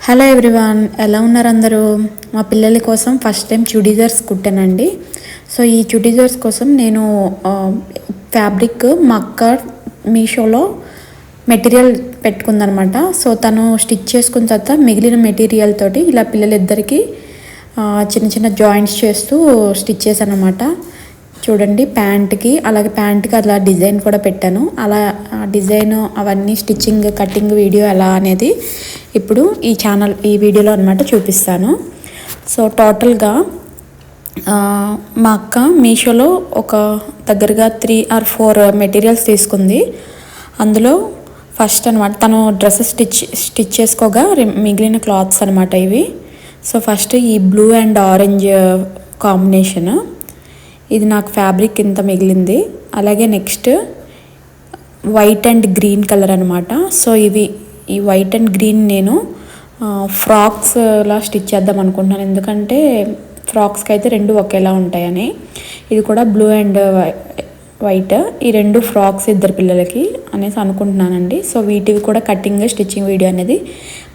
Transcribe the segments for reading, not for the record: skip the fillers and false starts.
Hello everyone, ఎలా ఉన్నారు అందరూ? మా పిల్లల కోసం ఫస్ట్ టైం చుడీదార్స్ కుట్టానండి. సో ఈ చుడీదార్స్ కోసం నేను ఫ్యాబ్రిక్ మా అక్క మీషోలో మెటీరియల్ పెట్టుకుందనమాట. సో తను స్టిచ్ చేసుకున్న తర్వాత మిగిలిన మెటీరియల్ తోటి ఇలా పిల్లలిద్దరికీ చిన్న చిన్న జాయింట్స్ చేస్తూ స్టిచ్ చేశాను అనమాట. చూడండి, ప్యాంట్కి అలా డిజైన్ కూడా పెట్టాను. అలా డిజైన్ అవన్నీ స్టిచ్చింగ్ కటింగ్ వీడియో ఎలా అనేది ఇప్పుడు ఈ వీడియోలో అనమాట చూపిస్తాను. సో టోటల్గా మా అక్క మీషోలో ఒక దగ్గరగా 3 or 4 మెటీరియల్స్ తీసుకుంది. అందులో ఫస్ట్ అనమాట తను డ్రెస్సెస్ స్టిచ్ చేసుకోగా మిగిలిన క్లాత్స్ అనమాట ఇవి. సో ఫస్ట్ ఈ బ్లూ అండ్ ఆరెంజ్ కాంబినేషన్, ఇది నాకు ఫ్యాబ్రిక్ ఇంత మిగిలింది. అలాగే next white and green colour అనమాట. సో ఈ వైట్ అండ్ గ్రీన్ నేను ఫ్రాక్స్లా స్టిచ్ చేద్దాం అనుకుంటున్నాను, ఎందుకంటే ఫ్రాక్స్కి అయితే రెండు ఒకేలా ఉంటాయని. ఇది కూడా బ్లూ అండ్ వైట్, ఈ రెండు ఫ్రాక్స్ ఇద్దరు పిల్లలకి అనేసి అనుకుంటున్నానండి. సో వీటివి కూడా కటింగ్ స్టిచ్చింగ్ వీడియో అనేది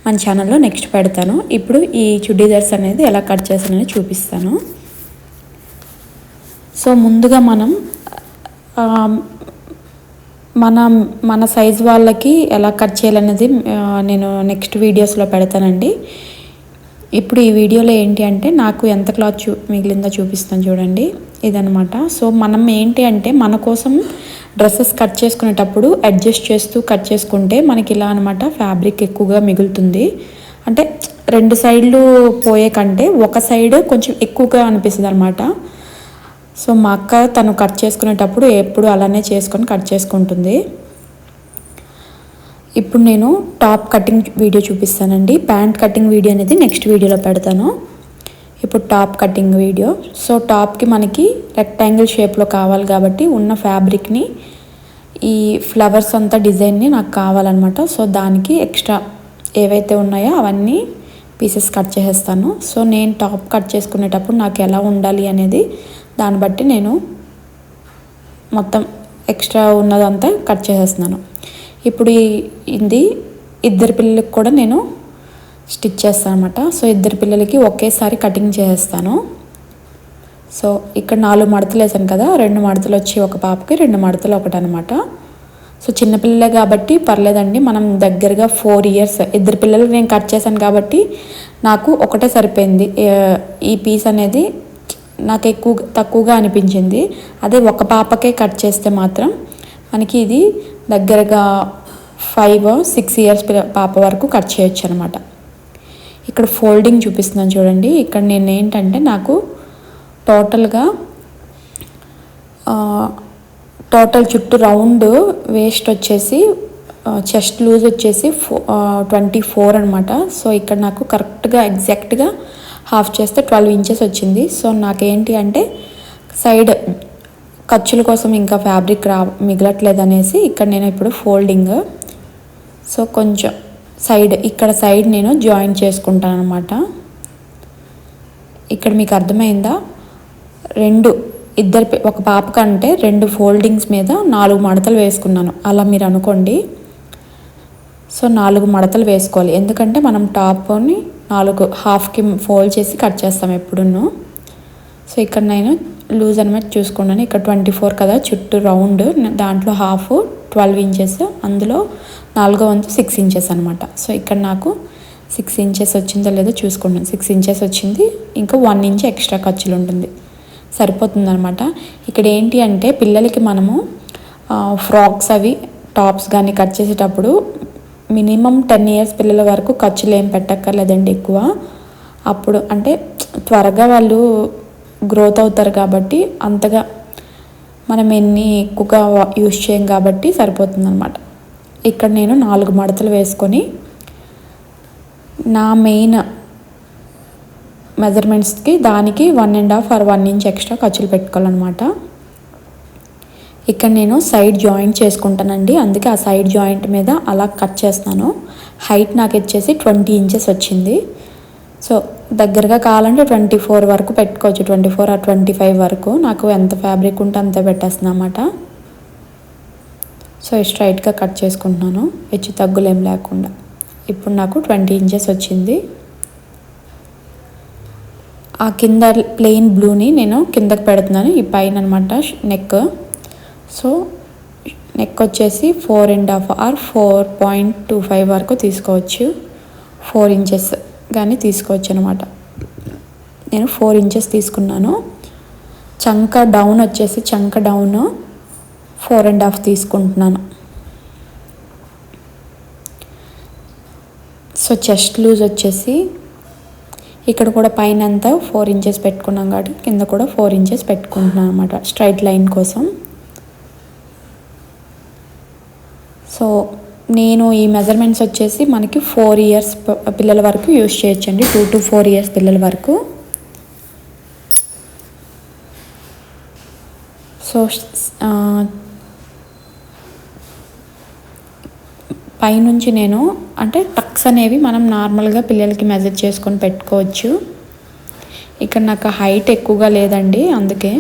మన ఛానల్లో నెక్స్ట్ పెడతాను. ఇప్పుడు ఈ చుడీదార్స్ అనేది ఎలా కట్ చేస్తానని చూపిస్తాను. సో ముందుగా మనం మన సైజ్ వాళ్ళకి ఎలా కట్ చేయాలనేది నేను నెక్స్ట్ వీడియోస్లో పెడతానండి. ఇప్పుడు ఈ వీడియోలో ఏంటి అంటే నాకు ఎంత క్లాత్ మిగిలిందో చూపిస్తాను చూడండి, ఇదనమాట. సో మనం ఏంటి అంటే మన కోసం డ్రెస్సెస్ కట్ చేసుకునేటప్పుడు అడ్జస్ట్ చేస్తూ కట్ చేసుకుంటే మనకి ఇలా అనమాట ఫ్యాబ్రిక్ ఎక్కువగా మిగులుతుంది. అంటే రెండు సైడ్లు పోయే కంటే ఒక సైడ్ కొంచెం ఎక్కువగా అనిపిస్తుంది అనమాట. సో మా అక్క తను కట్ చేసుకునేటప్పుడు ఎప్పుడు అలానే కట్ చేసుకుంటుంది. ఇప్పుడు నేను టాప్ కటింగ్ వీడియో చూపిస్తానండి. ప్యాంట్ కటింగ్ వీడియో అనేది నెక్స్ట్ వీడియోలో పెడతాను. ఇప్పుడు టాప్ కటింగ్ వీడియో. సో టాప్కి మనకి రెక్టాంగిల్ షేప్లో కావాలి కాబట్టి ఉన్న ఫ్యాబ్రిక్ని ఈ ఫ్లవర్స్ అంతా డిజైన్ని నాకు కావాలన్నమాట. సో దానికి ఎక్స్ట్రా ఏవైతే ఉన్నాయో అవన్నీ పీసెస్ కట్ చేసేస్తాను. సో నేను టాప్ కట్ చేసుకునేటప్పుడు నాకు ఎలా ఉండాలి అనేది దాన్ని బట్టి నేను మొత్తం ఎక్స్ట్రా ఉన్నదంతా కట్ చేసేస్తున్నాను. ఇప్పుడు ఇది ఇద్దరు పిల్లలకి కూడా నేను స్టిచ్ చేస్తాను అనమాట. సో ఇద్దరు పిల్లలకి ఒకేసారి కటింగ్ చేసేస్తాను. సో ఇక్కడ 4 మడతలు వేసాను కదా, 2 మడతలు వచ్చి ఒక పాపకి, 2 మడతలు ఒకటి అనమాట. సో చిన్నపిల్లలే కాబట్టి పర్లేదండి. మనం దగ్గరగా 4 years ఇద్దరు పిల్లలు నేను కట్ చేశాను కాబట్టి నాకు ఒకటే సరిపోయింది. ఈ పీస్ అనేది నాకు తక్కువగా అనిపించింది. అదే ఒక పాపకే కట్ చేస్తే మాత్రం మనకి ఇది దగ్గరగా 5 or 6 years పాప వరకు కట్ చేయొచ్చు అనమాట. ఇక్కడ ఫోల్డింగ్ చూపిస్తున్నాను చూడండి. ఇక్కడ నేను ఏంటంటే నాకు టోటల్ చుట్టూ రౌండ్ వేస్ట్ వచ్చేసి చెస్ట్ లూజ్ వచ్చేసి 24 అనమాట. సో ఇక్కడ నాకు కరెక్ట్గా ఎగ్జాక్ట్గా హాఫ్ చేస్తే 12 inches వచ్చింది. సో నాకేంటి అంటే సైడ్ ఖర్చుల కోసం ఇంకా ఫ్యాబ్రిక్ మిగలట్లేదు అనేసి ఇక్కడ నేను ఇప్పుడు ఫోల్డింగ్, సో కొంచెం ఇక్కడ సైడ్ నేను జాయిన్ చేసుకుంటాను అనమాట. ఇక్కడ మీకు అర్థమైందా? ఒక పాప కంటే 2 ఫోల్డింగ్స్ మీద 4 మడతలు వేసుకున్నాను. అలా మీరు అనుకోండి. సో 4 మడతలు వేసుకోవాలి, ఎందుకంటే మనం టాప్ని 4 హాఫ్కి ఫోల్డ్ చేసి కట్ చేస్తాం ఎప్పుడును. సో ఇక్కడ నేను లూజ్ అనమాట చూసుకున్నాను. ఇక్కడ 24 కదా చుట్టూ రౌండ్, దాంట్లో హాఫ్ 12 inches, అందులో 4వ వంతు 6 inches అనమాట. సో ఇక్కడ నాకు 6 inches వచ్చిందో లేదో చూసుకున్నాను. 6 inches వచ్చింది. ఇంకా 1 inch ఎక్స్ట్రా ఖర్చులు ఉంటుంది, సరిపోతుంది అనమాట. ఇక్కడ ఏంటి అంటే పిల్లలకి మనము ఫ్రాక్స్ అవి టాప్స్ కానీ కట్ చేసేటప్పుడు మినిమం 10 years పిల్లల వరకు ఖర్చులు ఏం పెట్టక్కర్లేదండి ఎక్కువ. అప్పుడు అంటే త్వరగా వాళ్ళు గ్రోత్ అవుతారు కాబట్టి అంతగా మనం ఎక్కువగా యూజ్ చేయం కాబట్టి సరిపోతుంది అనమాట. ఇక్కడ నేను 4 మడతలు వేసుకొని నా మెయిన్ మెజర్మెంట్స్కి దానికి 1.5 or 1 inch ఎక్స్ట్రా ఖర్చులు పెట్టుకోవాలన్నమాట. ఇక్కడ నేను సైడ్ జాయింట్ చేసుకుంటానండి, అందుకే ఆ సైడ్ జాయింట్ మీద అలా కట్ చేస్తాను. హైట్ నాకు వచ్చేసి 20 inches వచ్చింది. సో దగ్గరగా కావాలంటే 24 వరకు పెట్టుకోవచ్చు, 24 or 25 వరకు. నాకు ఎంత ఫ్యాబ్రిక్ ఉంటే అంత పెట్టేస్తున్నా అన్నమాట. సో స్ట్రైట్గా కట్ చేసుకుంటున్నాను, హెచ్చు తగ్గులేం లేకుండా. ఇప్పుడు నాకు 20 ఇంచెస్ వచ్చింది. ఆ కింద ప్లెయిన్ బ్లూని నేను కిందకి పెడుతున్నాను, ఈ పైన అనమాట నెక్. సో నెక్ వచ్చేసి 4.5 ఆర్ 4.25 వరకు తీసుకోవచ్చు. 4 ఇంచెస్ కానీ తీసుకోవచ్చు అనమాట. నేను 4 ఇంచెస్ తీసుకున్నాను. చంక డౌన్ వచ్చేసి 4.5 తీసుకుంటున్నాను. సో చెస్ట్ లూజ్ వచ్చేసి ఇక్కడ కూడా పైన అంతా 4 ఇంచెస్ పెట్టుకున్నాం కాబట్టి కింద కూడా 4 ఇంచెస్ పెట్టుకుంటున్నాను అనమాట స్ట్రైట్ లైన్ కోసం. సో నేను ఈ మెజర్మెంట్స్ వచ్చేసి మనకి 4 ఇయర్స్ పిల్లల వరకు యూజ్ చేయొచ్చండి, 2 to 4 ఇయర్స్ పిల్లల వరకు. సో పైనుంచి నేను అంటే టక్స్ అనేవి మనం నార్మల్గా పిల్లలకి మెజర్ చేసుకొని పెట్టుకోవచ్చు. ఇక్కడ నాకు హైట్ ఎక్కువగా లేదండి, అందుకే.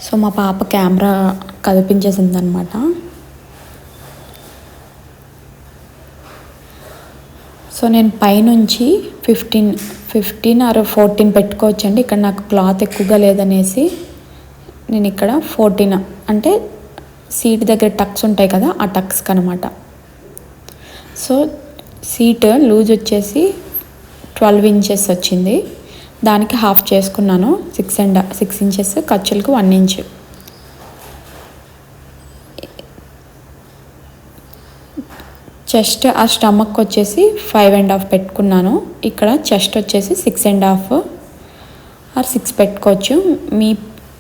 సో మా పాప కెమెరా కదిపించేసింది అనమాట. సో నేను పైనుంచి 15 ఆర్ 14 పెట్టుకోవచ్చండి. ఇక్కడ నాకు క్లాత్ ఎక్కువగా లేదనేసి నేను ఇక్కడ 14 అంటే సీట్ దగ్గర టక్స్ ఉంటాయి కదా, ఆ టక్స్కి అనమాట. సో సీట్ లూజ్ వచ్చేసి 12 ఇంచెస్ వచ్చింది, దానికి హాఫ్ చేసుకున్నాను. 6 ఇంచెస్, ఖర్చులకు 1 ఇంచ్. చెస్ట్ ఆ స్టమక్ వచ్చేసి 5.5 పెట్టుకున్నాను. ఇక్కడ చెస్ట్ వచ్చేసి 6.5 ఆర్ 6 పెట్టుకోవచ్చు. మీ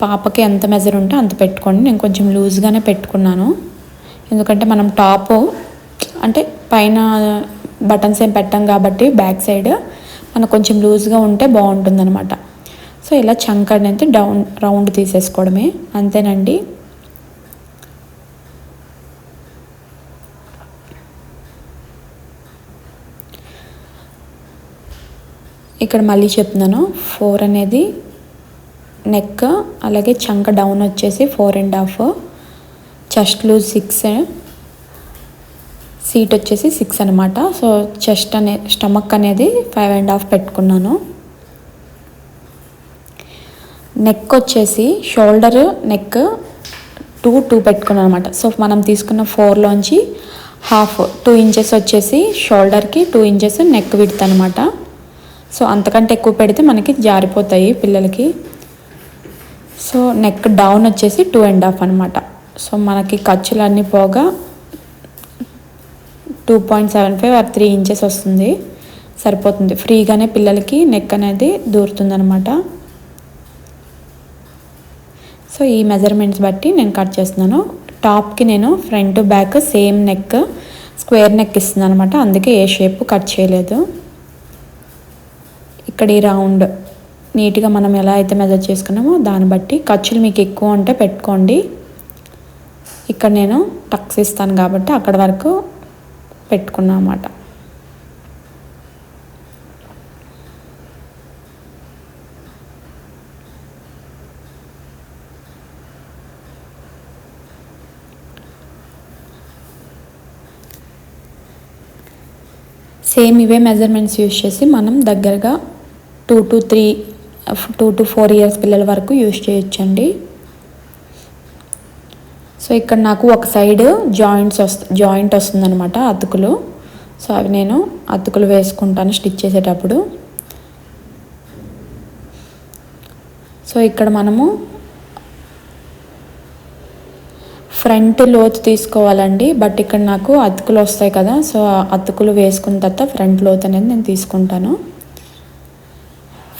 పాపకి ఎంత మెజర్ ఉంటే అంత పెట్టుకోండి. నేను కొంచెం లూజ్గానే పెట్టుకున్నాను, ఎందుకంటే మనం టాప్ అంటే పైన బటన్స్ ఏం పెట్టాం కాబట్టి బ్యాక్ సైడ్ మనకు కొంచెం లూజ్గా ఉంటే బాగుంటుంది అనమాట. సో ఇలా చంక్ అనేది రౌండ్ తీసేసుకోవడమే, అంతేనండి. ఇక్కడ మళ్ళీ చెప్తున్నాను, 4 అనేది నెక్, అలాగే చంక డౌన్ వచ్చేసి 4.5, చెస్ట్ లూజ్ 6, సీట్ వచ్చేసి 6 అనమాట. సో స్టమక్ అనేది 5.5 పెట్టుకున్నాను. నెక్ వచ్చేసి షోల్డర్ నెక్ 2 పెట్టుకున్నాను అనమాట. సో మనం తీసుకున్న 4లోంచి హాఫ్ 2 ఇంచెస్ వచ్చేసి షోల్డర్కి, 2 ఇంచెస్ నెక్ విడ్త్ అనమాట. సో అంతకంటే ఎక్కువ పెడితే మనకి జారిపోతాయి పిల్లలకి. సో నెక్ డౌన్ వచ్చేసి 2.5 అనమాట. సో మనకి ఖర్చులన్నీ పోగా 2.75 ఆర్ 3 ఇంచెస్ వస్తుంది, సరిపోతుంది. ఫ్రీగానే పిల్లలకి నెక్ అనేది దూరుతుంది అనమాట. సో ఈ మెజర్మెంట్స్ బట్టి నేను కట్ చేస్తున్నాను. టాప్కి నేను front back same neck, square neck ఇస్తున్నాను అనమాట, అందుకే ఏ షేప్ కట్ చేయలేదు. ఇక్కడ ఈ రౌండ్ నీట్గా మనం ఎలా అయితే మెజర్ చేసుకున్నామో దాన్ని బట్టి ఖర్చులు మీకు ఎక్కువ ఉంటే పెట్టుకోండి. ఇక్కడ నేను టక్స్ ఇస్తాను కాబట్టి అక్కడ వరకు పెట్టుకున్నా అన్నమాట. సేమ్ ఇవే మెజర్మెంట్స్ యూజ్ చేసి మనం దగ్గరగా 2 to 4 ఇయర్స్ పిల్లల వరకు యూజ్ చేయొచ్చండి. సో ఇక్కడ నాకు ఒక సైడ్ జాయింట్ వస్తుందన్నమాట, అతుకులు. సో అవి నేను అతుకులు వేసుకుంటాను స్టిచ్ చేసేటప్పుడు. సో ఇక్కడ మనము ఫ్రంట్ లోతు తీసుకోవాలండి, బట్ ఇక్కడ నాకు అతుకులు వస్తాయి కదా, సో అతుకులు వేసుకున్న తర్వాత ఫ్రంట్ లోతు అనేది నేను తీసుకుంటాను.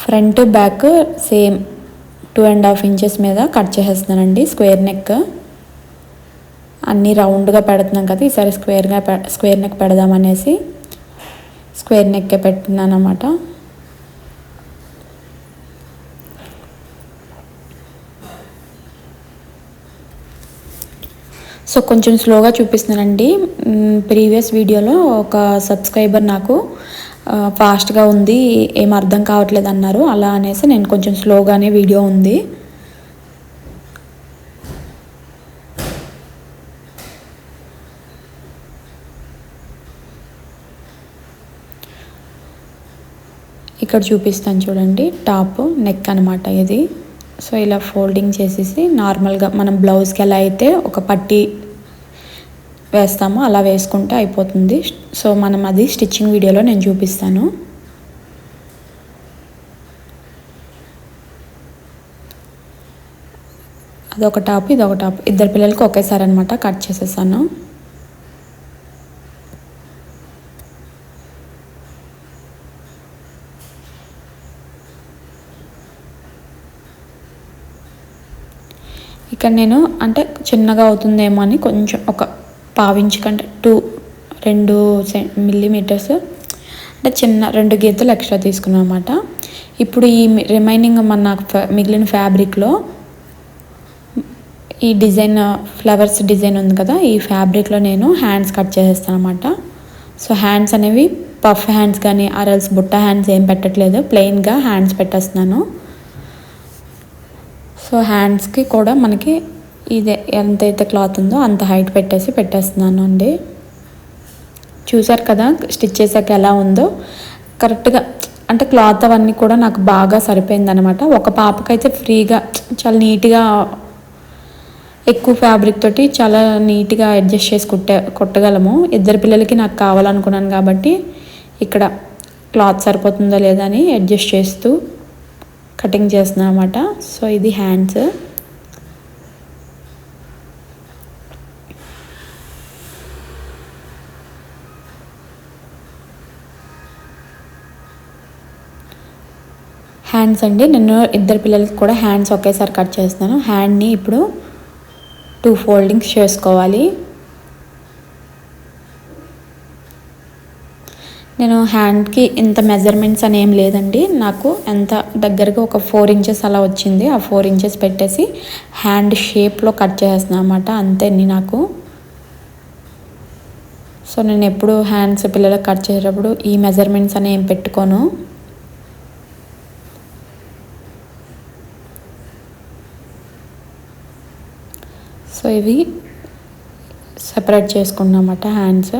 ఫ్రంట్ బ్యాక్ సేమ్ 2.5 ఇంచెస్ మీద కట్ చేసేస్తున్నానండి. స్క్వేర్ నెక్ అన్నీ రౌండ్గా పెడుతున్నాం కదా, ఈసారి స్క్వేర్ నెక్ పెడదామనేసి స్క్వేర్ నెక్కే పెట్టుకున్నాను అన్నమాట. సో కొంచెం స్లోగా చూపిస్తున్నానండి. ప్రీవియస్ వీడియోలో ఒక సబ్స్క్రైబర్ నాకు ఫాస్ట్గా ఉంది, ఏం అర్థం కావట్లేదు అన్నారు. అలా అనేసి నేను కొంచెం స్లోగానే వీడియో ఉంది. ఇక్కడ చూపిస్తాను చూడండి, టాప్ నెక్ అనమాట ఇది. సో ఇలా ఫోల్డింగ్ చేసేసి నార్మల్గా మనం బ్లౌజ్కి ఎలా అయితే ఒక పట్టీ వేస్తామో అలా వేసుకుంటే అయిపోతుంది. సో మనం అది స్టిచ్చింగ్ వీడియోలో నేను చూపిస్తాను. అదొక టాప్, ఇదొక టాప్, ఇద్దరు పిల్లలకి ఒకేసారి అనమాట కట్ చేసేసాను. ఇక్కడ నేను అంటే చిన్నగా అవుతుందేమో అని కొంచెం ఒక పావించి కంటే 2 మిల్లీమీటర్స్ అంటే చిన్న 2 గీతలు ఎక్స్ట్రా తీసుకున్నాను అనమాట. ఇప్పుడు ఈ రిమైనింగ్ నాకు మిగిలిన ఫ్యాబ్రిక్లో ఈ డిజైన్ ఫ్లవర్స్ డిజైన్ ఉంది కదా, ఈ ఫ్యాబ్రిక్లో నేను హ్యాండ్స్ కట్ చేసేస్తాను అనమాట. సో హ్యాండ్స్ అనేవి పఫ్ హ్యాండ్స్ కానీ ఆర్ఎల్స్ బుట్ట హ్యాండ్స్ ఏం పెట్టట్లేదు, ప్లెయిన్గా హ్యాండ్స్ పెట్టేస్తున్నాను. సో హ్యాండ్స్కి కూడా మనకి ఇదే ఎంతైతే క్లాత్ ఉందో అంత హైట్ పెట్టేస్తున్నాను అండి. చూసారు కదా స్టిచ్ చేసాక ఎలా ఉందో, కరెక్ట్గా అంటే క్లాత్ అవన్నీ కూడా నాకు బాగా సరిపోయింది అనమాట. ఒక పాపకైతే ఫ్రీగా చాలా నీట్గా ఎక్కువ ఫ్యాబ్రిక్ తోటి చాలా నీట్గా అడ్జస్ట్ చేసి కుట్టగలము. ఇద్దరు పిల్లలకి నాకు కావాలనుకున్నాను కాబట్టి ఇక్కడ క్లాత్ సరిపోతుందో లేదా అని అడ్జస్ట్ చేస్తూ కటింగ్ చేస్తున్నాను అనమాట. సో ఇది హ్యాండ్స్. హ్యాండ్స్ అండి, నేను ఇద్దరు పిల్లలకి కూడా హ్యాండ్స్ ఒకేసారి కట్ చేస్తున్నాను. హ్యాండ్ని ఇప్పుడు 2 ఫోల్డింగ్స్ చేసుకోవాలి. నేను హ్యాండ్కి ఇంత మెజర్మెంట్స్ అని ఏం లేదండి, నాకు ఎంత దగ్గరగా ఒక 4 ఇంచెస్ అలా వచ్చింది. ఆ 4 ఇంచెస్ పెట్టేసి హ్యాండ్ షేప్లో కట్ చేస్తున్నాను అనమాట, అంతే నాకు. సో నేను ఎప్పుడు హ్యాండ్స్ పిల్లలకు కట్ చేసేటప్పుడు ఈ మెజర్మెంట్స్ అని ఏం పెట్టుకోను. సో ఇవి సెపరేట్ చేసుకున్నాం అన్నమాట హ్యాండ్స్.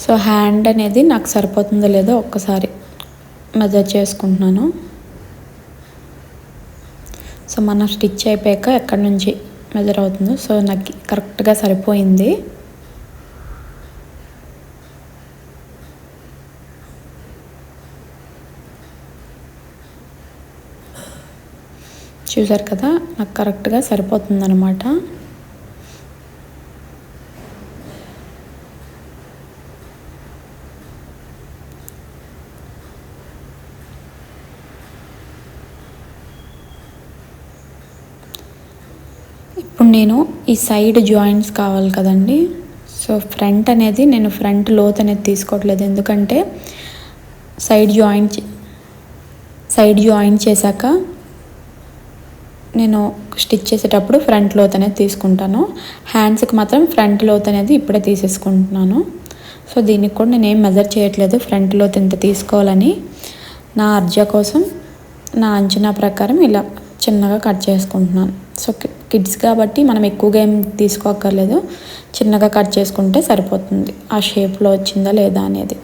సో హ్యాండ్ అనేది నాకు సరిపోతుందో లేదో ఒక్కసారి మెజర్ చేసుకుంటున్నాను. సో మనం స్టిచ్ అయిపోయాక ఎక్కడి నుంచి మెజర్ అవుతుందో, సో నాకు కరెక్ట్గా సరిపోయింది. చూసారు కదా నాకు కరెక్ట్గా సరిపోతుంది అనమాట. ఇప్పుడు నేను ఈ సైడ్ జాయింట్స్ కావాలి కదండి. సో ఫ్రంట్ అనేది నేను ఫ్రంట్ లోత్ అనేది తీసుకోవట్లేదు, ఎందుకంటే సైడ్ జాయింట్ చేశాక నేను స్టిచ్ చేసేటప్పుడు ఫ్రంట్ లోత్ అనేది తీసుకుంటాను. హ్యాండ్స్కి మాత్రం ఫ్రంట్ లోత్ అనేది ఇప్పుడే తీసేసుకుంటున్నాను. సో దీనికి కూడా నేను ఏం మెజర్ చేయట్లేదు ఫ్రంట్ లోత్ ఎంత తీసుకోవాలని. నా అర్జా కోసం నా అంచనా ప్రకారం ఇలా చిన్నగా కట్ చేసుకుంటున్నాను. సో కిడ్స్ కాబట్టి మనం ఎక్కువగా ఏం తీసుకోక్కర్లేదు, చిన్నగా కట్ చేసుకుంటే సరిపోతుంది ఆ షేప్లో వచ్చిందా లేదా అనేది.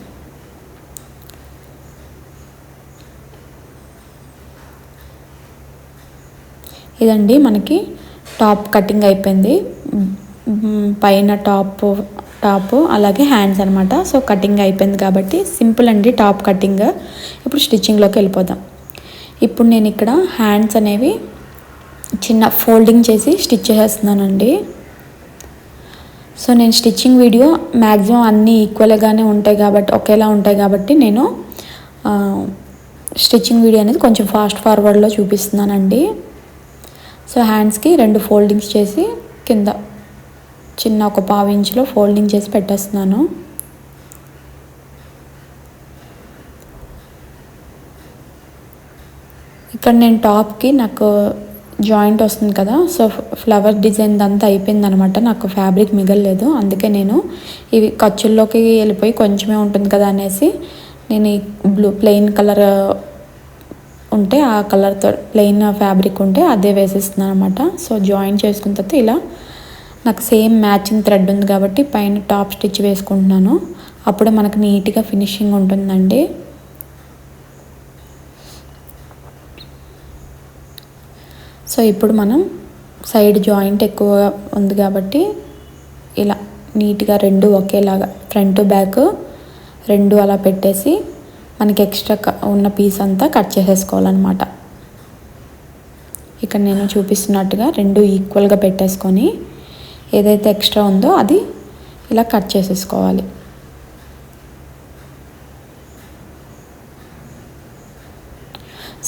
ఇదండి మనకి టాప్ కటింగ్ అయిపోయింది. పైన టాప్ అలాగే హ్యాండ్స్ అనమాట. సో కటింగ్ అయిపోయింది కాబట్టి సింపుల్ అండి టాప్ కటింగ్. ఇప్పుడు స్టిచ్చింగ్లోకి వెళ్ళిపోదాం. ఇప్పుడు నేను ఇక్కడ హ్యాండ్స్ అనేవి చిన్న ఫోల్డింగ్ చేసి స్టిచ్ చేసేస్తున్నానండి. సో నేను స్టిచ్చింగ్ వీడియో మ్యాక్సిమం అన్నీ ఈక్వల్గానే ఉంటాయి కాబట్టి, ఒకేలా ఉంటాయి కాబట్టి నేను స్టిచ్చింగ్ వీడియో అనేది కొంచెం ఫాస్ట్ ఫార్వర్డ్లో చూపిస్తున్నానండి. సో హ్యాండ్స్కి 2 ఫోల్డింగ్స్ చేసి కింద చిన్న ఒక 1/2 ఇంచులో ఫోల్డింగ్ చేసి పెట్టేస్తున్నాను. ఇక్కడ నేను టాప్కి నాకు జాయింట్ వస్తుంది కదా, సో ఫ్లవర్ డిజైన్ అంతా అయిపోయిందనమాట. నాకు ఫ్యాబ్రిక్ మిగలలేదు, అందుకే నేను ఇవి ఖర్చుల్లోకి వెళ్ళిపోయి కొంచెమే ఉంటుంది కదా అనేసి నేను ఈ ప్లెయిన్ కలర్ ఉంటే ఆ కలర్తో ప్లెయిన్ ఫ్యాబ్రిక్ ఉంటే అదే వేసేస్తున్నాను అనమాట. సో జాయిన్ చేసుకున్న తర్వాత ఇలా నాకు సేమ్ మ్యాచింగ్ థ్రెడ్ ఉంది కాబట్టి పైన టాప్ స్టిచ్ వేసుకుంటున్నాను. అప్పుడు మనకు నీట్గా ఫినిషింగ్ ఉంటుందండి. సో ఇప్పుడు మనం సైడ్ జాయింట్ ఎక్కువ ఉంది కాబట్టి ఇలా నీట్గా రెండు ఒకేలాగా ఫ్రంట్ బ్యాక్ రెండు అలా పెట్టేసి మనకి ఎక్స్ట్రా ఉన్న పీస్ అంతా కట్ చేసేసుకోవాలన్నమాట. ఇక్కడ నేను చూపిస్తున్నట్టుగా రెండు ఈక్వల్గా పెట్టేసుకొని ఏదైతే ఎక్స్ట్రా ఉందో అది ఇలా కట్ చేసేసుకోవాలి.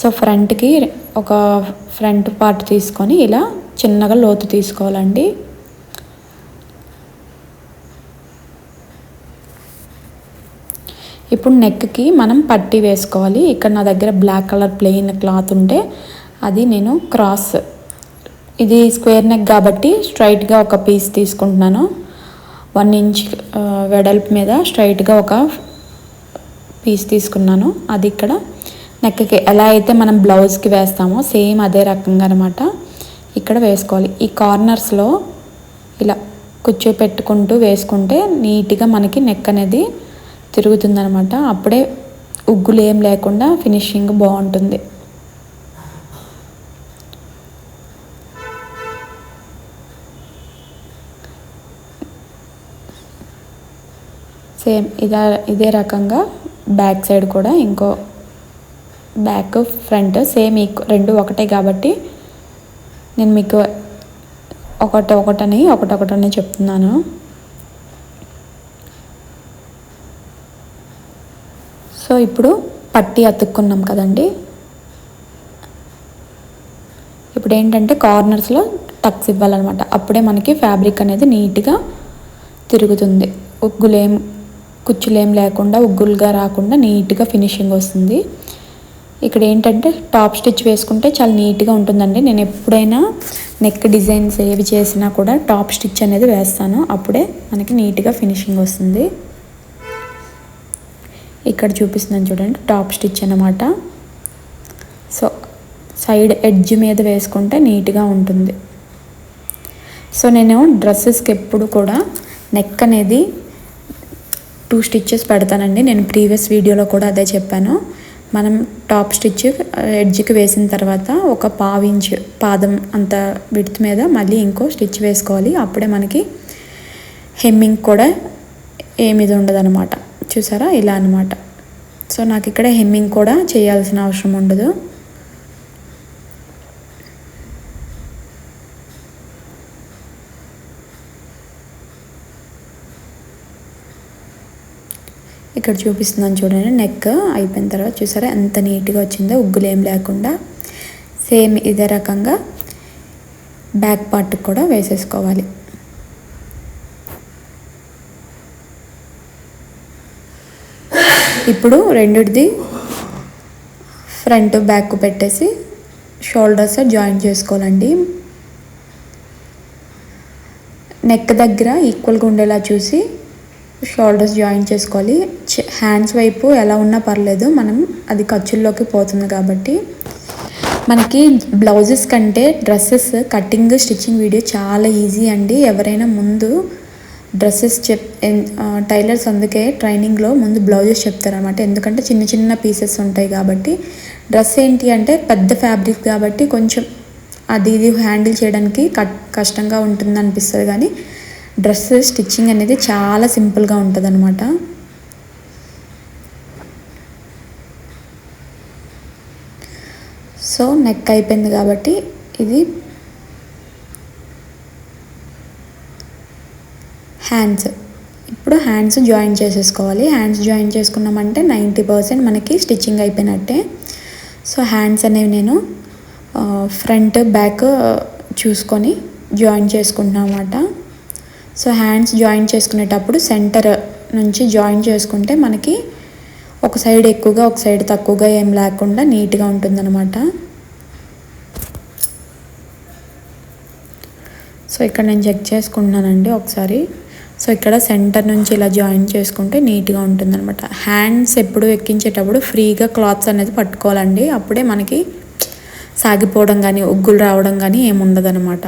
సో ఫ్రంట్కి ఒక ఫ్రంట్ పార్ట్ తీసుకొని ఇలా చిన్నగా లోతు తీసుకోవాలండి. ఇప్పుడు నెక్కి మనం పట్టీ వేసుకోవాలి. ఇక్కడ నా దగ్గర బ్లాక్ కలర్ ప్లెయిన్ క్లాత్ ఉంటే అది నేను క్రాస్, ఇది స్క్వేర్ నెక్ కాబట్టి స్ట్రైట్గా ఒక పీస్ తీసుకుంటున్నాను. 1 ఇంచ్ వెడల్పు మీద స్ట్రైట్గా ఒక పీస్ తీసుకున్నాను. అది ఇక్కడ నెక్కి ఎలా అయితే మనం బ్లౌజ్కి వేస్తామో సేమ్ అదే రకంగా అనమాట ఇక్కడ వేసుకోవాలి. ఈ కార్నర్స్లో ఇలా కూర్చోపెట్టుకుంటూ వేసుకుంటే నీట్గా మనకి నెక్ అనేది తిరుగుతుందనమాట. అప్పుడే ఉగ్గులు ఏం లేకుండా ఫినిషింగ్ బాగుంటుంది. సేమ్ ఇదే రకంగా బ్యాక్ సైడ్ కూడా ఇంకో బ్యాక్ ఫ్రంట్ సేమ్ రెండు ఒకటే కాబట్టి నేను మీకు ఒకటొకటని చెప్తున్నాను. సో ఇప్పుడు పట్టీ అతుక్కున్నాం కదండి. ఇప్పుడు ఏంటంటే కార్నర్స్లో టక్స్ ఇవ్వాలన్నమాట. అప్పుడే మనకి ఫ్యాబ్రిక్ అనేది నీట్గా తిరుగుతుంది. కుచ్చులేం లేకుండా ఉగ్గులుగా రాకుండా నీట్గా ఫినిషింగ్ వస్తుంది. ఇక్కడ ఏంటంటే టాప్ స్టిచ్ వేసుకుంటే చాలా నీట్గా ఉంటుందండి. నేను ఎప్పుడైనా నెక్ డిజైన్స్ ఏవి చేసినా కూడా టాప్ స్టిచ్ అనేది వేస్తాను. అప్పుడే మనకి నీట్గా ఫినిషింగ్ వస్తుంది. ఇక్కడ చూపిస్తున్నాను చూడండి, టాప్ స్టిచ్ అన్నమాట. సో సైడ్ ఎడ్జ్ మీద వేసుకుంటే నీట్గా ఉంటుంది. సో నేను డ్రెస్సెస్కి ఎప్పుడు కూడా నెక్ అనేది 2 స్టిచ్చెస్ పెడతానండి. నేను ప్రీవియస్ వీడియోలో కూడా అదే చెప్పాను. మనం టాప్ స్టిచ్ ఎడ్జ్కి వేసిన తర్వాత ఒక 1/2 ఇంచ్ పాదం అంత విడ్త్ మీద మళ్ళీ ఇంకో స్టిచ్ వేసుకోవాలి. అప్పుడే మనకి హెమ్మింగ్ కూడా ఏమిది ఉండదన్నమాట. చూసారా, ఇలా అనమాట. సో నాకు ఇక్కడ హెమ్మింగ్ కూడా చేయాల్సిన అవసరం ఉండదు. ఇక్కడ చూపిస్తున్నాను చూడండి, నెక్ అయిపోయిన తర్వాత చూసారా ఎంత నీట్గా వచ్చిందో, ఉగ్గులు ఏం లేకుండా. సేమ్ ఇదే రకంగా బ్యాక్ పార్ట్ కూడా వేసేసుకోవాలి. ఇప్పుడు రెండిటిది ఫ్రంట్ బ్యాక్ పెట్టేసి షోల్డర్స్ జాయిన్ చేసుకోవాలండి. నెక్ దగ్గర ఈక్వల్గా ఉండేలా చూసి షోల్డర్స్ జాయిన్ చేసుకోవాలి. హ్యాండ్స్ వైపు ఎలా ఉన్నా పర్లేదు, మనం అది ఖర్చుల్లోకి పోతుంది కాబట్టి. మనకి బ్లౌజెస్ కంటే డ్రెస్సెస్ కటింగ్ స్టిచ్చింగ్ వీడియో చాలా ఈజీ అండి. ఎవరైనా ముందు డ్రెస్సెస్ టైలర్స్ అందుకే ట్రైనింగ్లో ముందు బ్లౌజెస్ చెప్తారనమాట. ఎందుకంటే చిన్న చిన్న పీసెస్ ఉంటాయి కాబట్టి. డ్రెస్ ఏంటి అంటే పెద్ద ఫ్యాబ్రిక్ కాబట్టి కొంచెం అది ఇది హ్యాండిల్ చేయడానికి కష్టంగా ఉంటుంది అనిపిస్తుంది, కానీ డ్రెస్ స్టిచ్చింగ్ అనేది చాలా సింపుల్గా ఉంటుంది అనమాట. సో నెక్ అయిపోయింది కాబట్టి ఇది హ్యాండ్స్. ఇప్పుడు హ్యాండ్స్ జాయిన్ చేసేసుకోవాలి. హ్యాండ్స్ జాయిన్ చేసుకున్నామంటే 90% మనకి స్టిచ్చింగ్ అయిపోయినట్టే. సో హ్యాండ్స్ అనేవి నేను ఫ్రంట్ బ్యాక్ చూసుకొని జాయిన్ చేసుకుంటున్నాను అన్నమాట. సో హ్యాండ్స్ జాయిన్ చేసుకునేటప్పుడు సెంటర్ నుంచి జాయిన్ చేసుకుంటే మనకి ఒక సైడ్ ఎక్కువగా ఒక సైడ్ తక్కువగా ఏం లేకుండా నీట్గా ఉంటుందన్నమాట. సో ఇక్కడ నేను చెక్ చేసుకుంటున్నానండి ఒకసారి. సో ఇక్కడ సెంటర్ నుంచి ఇలా జాయిన్ చేసుకుంటే నీట్గా ఉంటుందన్నమాట. హ్యాండ్స్ ఎప్పుడు ఎక్కించేటప్పుడు ఫ్రీగా క్లాత్స్ అనేది పట్టుకోవాలండి, అప్పుడే మనకి సాగిపోవడం కానీ ఉగ్గులు రావడం కానీ ఏముండదనమాట.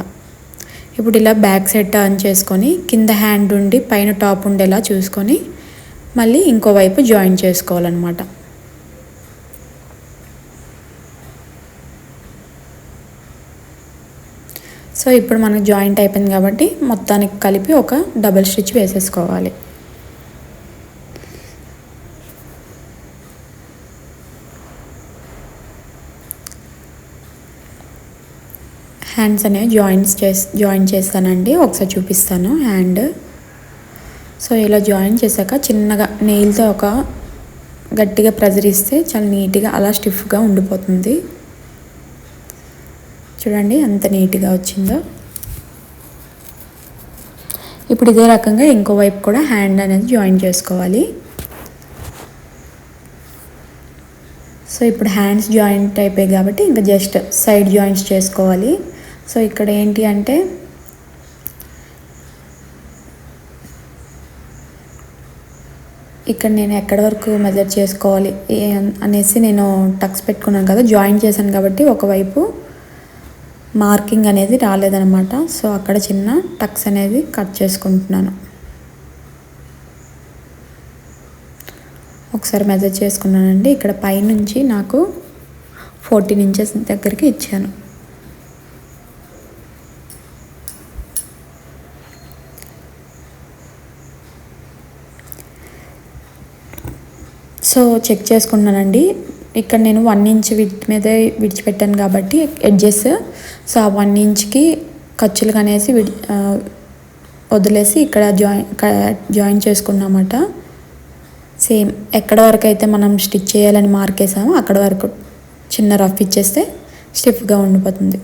ఇప్పుడు ఇలా బ్యాక్ సైడ్ టర్న్ చేసుకొని కింద హ్యాండ్ ఉండి పైన టాప్ ఉండేలా చూసుకొని మళ్ళీ ఇంకోవైపు జాయిన్ చేసుకోవాలన్నమాట. సో ఇప్పుడు మనకు జాయింట్ అయిపోయింది కాబట్టి మొత్తానికి కలిపి ఒక డబుల్ స్టిచ్ వేసేసుకోవాలి. హ్యాండ్స్ అనేవి జాయిన్ చేస్తానండి, ఒకసారి చూపిస్తాను హ్యాండ్. సో ఇలా జాయిన్ చేశాక చిన్నగా నెయిల్తో ఒక గట్టిగా ప్రెజర్ ఇస్తే చాలా నీట్గా అలా స్టిఫ్గా ఉండిపోతుంది. చూడండి ఎంత నీట్గా వచ్చిందో. ఇప్పుడు ఇదే రకంగా ఇంకో వైపు కూడా హ్యాండ్ అనేది జాయిన్ చేసుకోవాలి. సో ఇప్పుడు హ్యాండ్స్ జాయింట్ అయిపోయాయి కాబట్టి ఇంకా జస్ట్ సైడ్ జాయింట్స్ చేసుకోవాలి. సో ఇక్కడ ఏంటి అంటే ఇక్కడ నేను ఎక్కడి వరకు మెజర్ చేసుకోవాలి అనేసి నేను టక్స్ పెట్టుకున్నాను కదా, జాయిన్ చేశాను కాబట్టి ఒకవైపు మార్కింగ్ అనేది రాలేదన్నమాట. సో అక్కడ చిన్న టక్స్ అనేది కట్ చేసుకుంటున్నాను. ఒకసారి మెజర్ చేసుకున్నానండి. ఇక్కడ పైనుంచి నాకు 14 ఇంచెస్ దగ్గరికి ఇచ్చాను. సో చెక్ చేసుకున్నానండి. ఇక్కడ నేను 1 ఇంచ్ విడ్త్ మీద విడిచిపెట్టాను కాబట్టి ఎడ్జెస్, సో ఆ 1 ఇంచ్కి ఖర్చులు అనేసి వదిలేసి ఇక్కడ జాయిన్ చేసుకున్నామట. సేమ్ ఎక్కడ వరకు అయితే మనం స్టిచ్ చేయాలని మార్క్ వేసామో అక్కడ వరకు చిన్న రఫ్ ఇచ్చేస్తే స్టిఫ్గా ఉండిపోతుంది.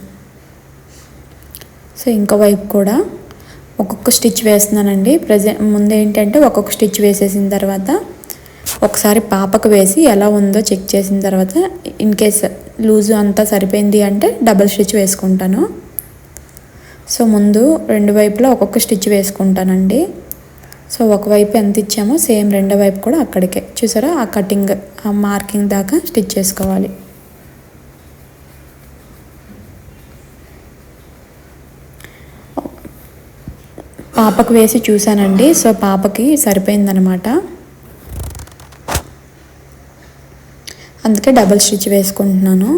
సో ఇంకో వైపు కూడా ఒక్కొక్క స్టిచ్ వేస్తున్నానండి. ముందు ఏంటంటే ఒక్కొక్క స్టిచ్ వేసేసిన తర్వాత ఒకసారి పాపకు వేసి ఎలా ఉందో చెక్ చేసిన తర్వాత ఇన్ కేస్ లూజు అంతా సరిపోయింది అంటే డబుల్ స్టిచ్ వేసుకుంటాను. సో ముందు రెండు వైపులా ఒక్కొక్క స్టిచ్ వేసుకుంటానండి. సో ఒకవైపు ఎంత ఇచ్చామో సేమ్ రెండో వైపు కూడా అక్కడికే చూసారా, ఆ కటింగ్ ఆ మార్కింగ్ దాకా స్టిచ్ చేసుకోవాలి. పాపకు వేసి చూసానండి. సో పాపకి సరిపోయిందనమాట, అందుకే డబుల్ స్టిచ్ వేసుకుంటున్నాను.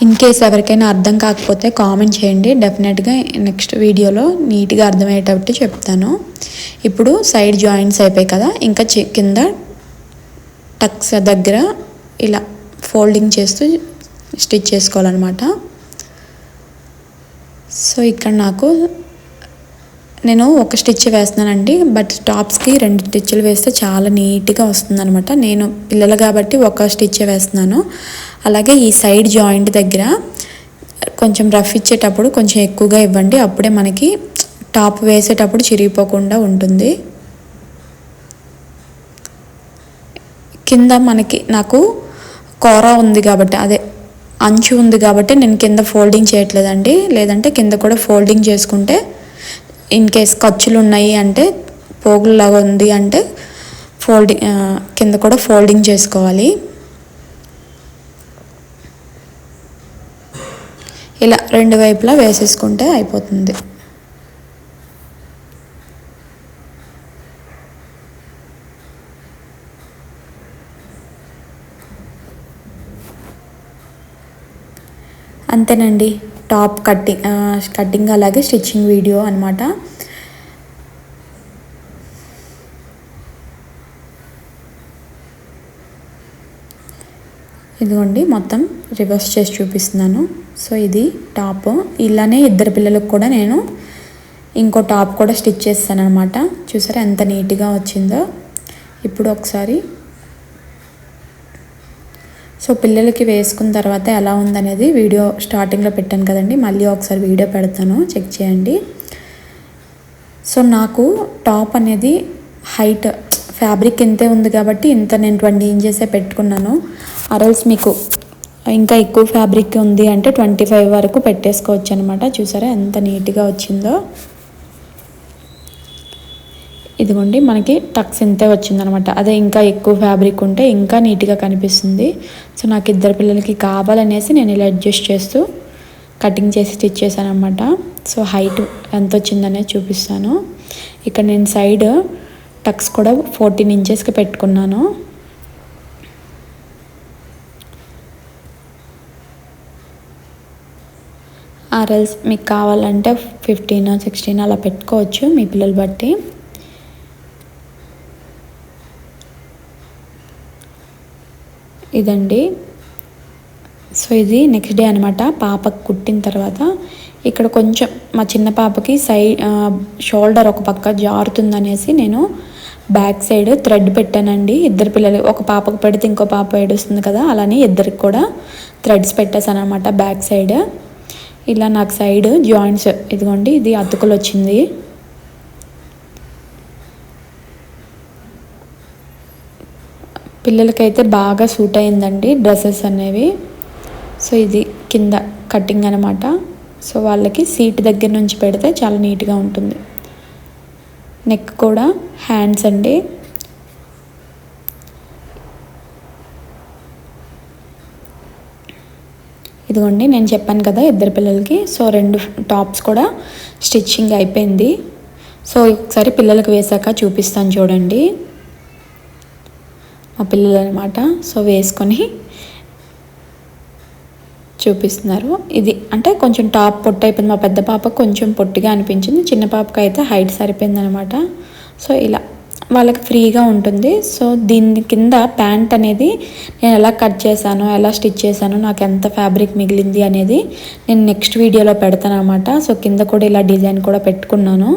ఇన్ కేస్ ఎవరికైనా అర్థం కాకపోతే కామెంట్ చేయండి, డెఫినెట్గా నెక్స్ట్ వీడియోలో నీట్గా అర్థమయ్యేటట్టు చెప్తాను. ఇప్పుడు సైడ్ జాయింట్స్ అయిపోయాయి కదా, ఇంకా కింద టక్స్ దగ్గర ఇలా ఫోల్డింగ్ చేస్తూ స్టిచ్ చేసుకోవాలన్నమాట. సో ఇక్కడ నేను ఒక స్టిచ్ వేస్తున్నానండి, బట్ టాప్స్కి 2 స్టిచ్లు వేస్తే చాలా నీట్గా వస్తుందన్నమాట. నేను పిల్లలు కాబట్టి ఒక స్టిచ్ వేస్తున్నాను. అలాగే ఈ సైడ్ జాయింట్ దగ్గర కొంచెం రఫ్ ఇచ్చేటప్పుడు కొంచెం ఎక్కువగా ఇవ్వండి, అప్పుడే మనకి టాప్ వేసేటప్పుడు చిరిగిపోకుండా ఉంటుంది. కింద నాకు కూర ఉంది కాబట్టి, అదే అంచు ఉంది కాబట్టి నేను కింద ఫోల్డింగ్ చేయట్లేదండి. లేదంటే కింద కూడా ఫోల్డింగ్ చేసుకుంటే ఇన్ కేస్ ఖర్చులు ఉన్నాయి అంటే పోగులాగా ఉంది అంటే కింద కూడా ఫోల్డింగ్ చేసుకోవాలి. ఇలా రెండు వైపులా వేసేసుకుంటే అయిపోతుంది. అంతేనండి, టాప్ కటింగ్ అలాగే స్టిచ్చింగ్ వీడియో అనమాట. ఇదిగోండి మొత్తం రివర్స్ చేసి చూపిస్తున్నాను. సో ఇది టాప్, ఇలానే ఇద్దరు పిల్లలకు కూడా నేను ఇంకో టాప్ కూడా స్టిచ్ చేస్తాను అనమాట. చూసారా ఎంత నీట్గా వచ్చిందో. ఇప్పుడు ఒకసారి సో పిల్లలకి వేసుకున్న తర్వాత ఎలా ఉందనేది వీడియో స్టార్టింగ్లో పెట్టాను కదండి, మళ్ళీ ఒకసారి వీడియో పెడతాను, చెక్ చేయండి. సో నాకు టాప్ అనేది హైట్ ఫ్యాబ్రిక్ ఇంతే ఉంది కాబట్టి ఇంత నేను 20 ఇంచెసే పెట్టుకున్నాను. అరల్స్ మీకు ఇంకా ఎక్కువ ఫ్యాబ్రిక్ ఉంది అంటే 25 వరకు పెట్టేసుకోవచ్చు అనమాట. చూసారా ఎంత నీట్గా వచ్చిందో. ఇదిగోండి మనకి టక్స్ ఇంతే వచ్చిందనమాట. అదే ఇంకా ఎక్కువ ఫ్యాబ్రిక్ ఉంటే ఇంకా నీట్గా కనిపిస్తుంది. సో నాకు ఇద్దరు పిల్లలకి కావాలనేసి నేను ఇలా అడ్జస్ట్ చేస్తూ కటింగ్ చేసి స్టిచ్ చేశాను అనమాట. సో హైట్ ఎంత వచ్చిందనేది చూపిస్తాను. ఇక్కడ నేను సైడ్ టక్స్ కూడా 14 ఇంచెస్కి పెట్టుకున్నాను. ఆర్ఎల్స్ మీకు కావాలంటే 15 16 అలా పెట్టుకోవచ్చు మీ పిల్లలు బట్టి. ఇదండి. సో ఇది నెక్స్ట్ డే అనమాట. పాపకు కుట్టిన తర్వాత ఇక్కడ కొంచెం మా చిన్న పాపకి షోల్డర్ ఒక పక్క జారుతుందనేసి నేను బ్యాక్ సైడ్ థ్రెడ్ పెట్టానండి. ఇద్దరు పిల్లలు, ఒక పాపకు పెడితే ఇంకో పాప ఏడుస్తుంది కదా, అలానే ఇద్దరికి కూడా థ్రెడ్స్ పెట్టేశాను అనమాట బ్యాక్ సైడ్. ఇలా నాకు సైడ్ జాయింట్స్ ఇదిగోండి, ఇది అతుకులు వచ్చింది. పిల్లలకైతే బాగా సూట్ అయిందండి డ్రెస్సెస్ అనేవి. సో ఇది కింద కటింగ్ అనమాట. సో వాళ్ళకి సీట్ దగ్గర నుంచి పెడితే చాలా నీట్గా ఉంటుంది. నెక్ కూడా హ్యాండ్స్ అండి. ఇదిగోండి నేను చెప్పాను కదా ఇద్దరు పిల్లలకి. సో 2 టాప్స్ కూడా స్టిచ్చింగ్ అయిపోయింది. సో ఒకసారి పిల్లలకు వేసాక చూపిస్తాను చూడండి. మా పిల్లలు అనమాట. సో వేసుకొని చూపిస్తున్నారు. ఇది అంటే కొంచెం టాప్ పొట్టు అయిపోయింది. మా పెద్ద పాపకు కొంచెం పొట్టిగా అనిపించింది, చిన్న పాపకు అయితే హైట్ సరిపోయింది అనమాట. సో ఇలా వాళ్ళకి ఫ్రీగా ఉంటుంది. సో దీని కింద ప్యాంట్ అనేది నేను ఎలా కట్ చేశాను, ఎలా స్టిచ్ చేశాను, నాకు ఎంత ఫ్యాబ్రిక్ మిగిలింది అనేది నేను నెక్స్ట్ వీడియోలో పెడతాను అనమాట. సో కింద కూడా ఇలా డిజైన్ కూడా పెట్టుకున్నాను.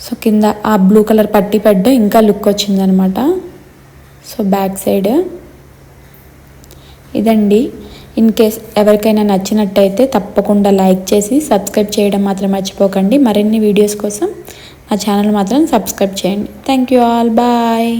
సో కింద ఆ బ్లూ కలర్ పట్టీ పెద్ద ఇంకా లుక్ వచ్చిందనమాట. సో బ్యాక్ సైడ్ ఇదండి. ఇన్ కేస్ ఎవరికైనా నచ్చినట్టయితే తప్పకుండా లైక్ చేసి సబ్స్క్రైబ్ చేయడం మాత్రం మర్చిపోకండి. మరిన్ని వీడియోస్ కోసం నా ఛానల్ మాత్రం సబ్స్క్రైబ్ చేయండి. Thank you all, bye.